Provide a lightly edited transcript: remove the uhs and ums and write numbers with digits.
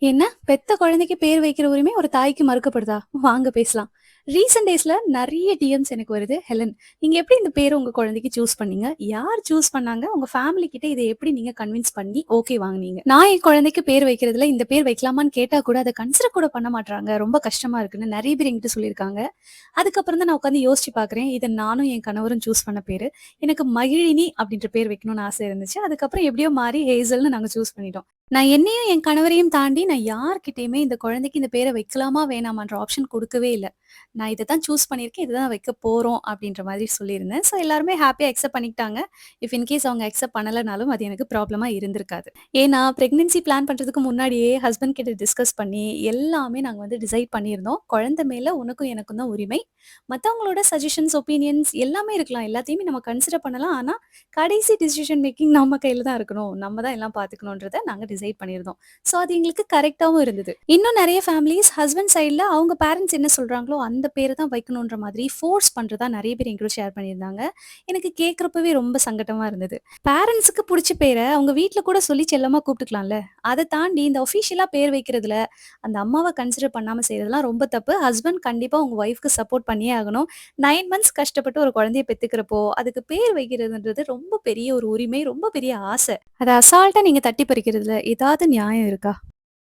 என்ன? பெத்த குழந்தைக்கு பேர் வைக்கிற உரிமை ஒரு தாய்க்கு மறுக்கப்படுதா? வாங்க பேசலாம். ரீசென்ட் டேஸ்ல நெறைய டிஎம்ஸ் எனக்கு வருது. ஹெலன், நீங்க எப்படி இந்த பேர உங்க குழந்தைக்கு சூஸ் பண்ணீங்க? யார் சூஸ் பண்ணாங்க? உங்க ஃபேமிலி கிட்ட இத எப்படி நீங்க கன்வின்ஸ் பண்ணி ஓகே வாங்குனீங்க? நான் என் குழந்தைக்கு பேர் வைக்கிறதுல இந்த பேர் வைக்கலாமான்னு கேட்டா கூட அத கன்சிடர் கூட பண்ண மாட்றாங்க. ரொம்ப கஷ்டமா இருக்குன்னு நெறைய பேர் என்கிட்ட சொல்லியிருக்காங்க. அதுக்கப்புறம் தான் நான் உட்காந்து யோசிச்சு பார்க்குறேன். இத நானும் என் கணவரும் சூஸ் பண்ண பேரு. எனக்கு மகிழினி அப்படின்ற பேர் வைக்கணும்னு ஆசை இருந்துச்சு. அதுக்கப்புறம் எப்படியோ மாறி ஹேசல்னு நாங்க சூஸ் பண்ணிட்டோம். நான் என்னையும் என் கணவரையும் தாண்டி நான் யார்கிட்டயுமே இந்த குழந்தைக்கு இந்த பேர வைக்கலாமா வேணாமான்ற ஆப்ஷன் குடுக்கவே இல்ல. நான் இத தான் சூஸ் பண்ணியிருக்கேன். இத தான் வைக்க போறோம் அப்படின்ற மாதிரி சொல்லியிருந்தேன். ஸோ எல்லாருமே ஹேப்பியா அக்செப்ட் பண்ணிக்கிட்டாங்க. இஃப் இன்கேஸ் அவங்க அக்செப்ட் பண்ணலனாலும் அது எனக்கு ப்ராப்ளமா இருந்திருக்காது. ஏன்னா பிரெக்னன்சி பிளான் பண்றதுக்கு முன்னாடியே ஹஸ்பண்ட் கிட்ட டிஸ்கஸ் பண்ணி எல்லாமே நாங்க வந்து டிசைட் பண்ணியிருந்தோம். குழந்தை மேல உனக்கும் எனக்கும் தான் உரிமை. மத்தவங்களோட சஜஷன்ஸ், ஒப்பீனியன்ஸ் எல்லாமே இருக்கலாம். எல்லாத்தையுமே நம்ம கன்சிடர் பண்ணலாம். ஆனா கடைசி டிசிஷன் மேக்கிங் நம்ம கையில தான் இருக்கணும். நம்ம தான் எல்லாம் பார்த்துக்கணுன்றத நாங்க டிசைட் பண்ணியிருந்தோம். ஸோ அது எங்களுக்கு கரெக்ட்டாவும் இருந்தது. இன்னும் நெறைய ஃபேமிலீஸ் ஹஸ்பண்ட் சைட்ல அவங்க பேரன்ட்ஸ் என்ன சொல்றாங்களோ, அந்த பேர தான் வைக்கணுன்ற மாதிரி ஃபோர்ஸ் பண்றதா நெறைய பேர் என்கூட ஷேர் பண்ணியிருந்தாங்க. எனக்கு கேட்கிறப்பவே ரொம்ப சங்கட்டமா இருந்தது. பேரன்ட்ஸ்க்கு புடிச்ச பேர அவங்க வீட்ல கூட சொல்லி செல்லமா கூப்பிட்டுக்கலாம்ல. அத தாண்டி இந்த ஆஃபிஷியலா பேர் வைக்கிறதுல, அந்த அம்மாவ கன்சிடர் பண்ணாம செய்றதெல்லாம் ரொம்ப தப்பு. ஹஸ்பண்ட் கண்டிப்பா உங்க ஒய்ஃப்க்கு சப்போர்ட் பண்ணியே ஆகணும். 9 மந்த்ஸ் கஷ்டப்பட்டு ஒரு குழந்தைய பெத்துக்கிறப்போ, அதுக்கு பேர் வைக்கிறதுன்றது ரொம்ப பெரிய ஒரு உரிமை, ரொம்ப பெரிய ஆசை. அத அசால்ட்டா நீங்க தட்டி பறிக்கிறதுல ஏதாவது நியாயம் இருக்கா?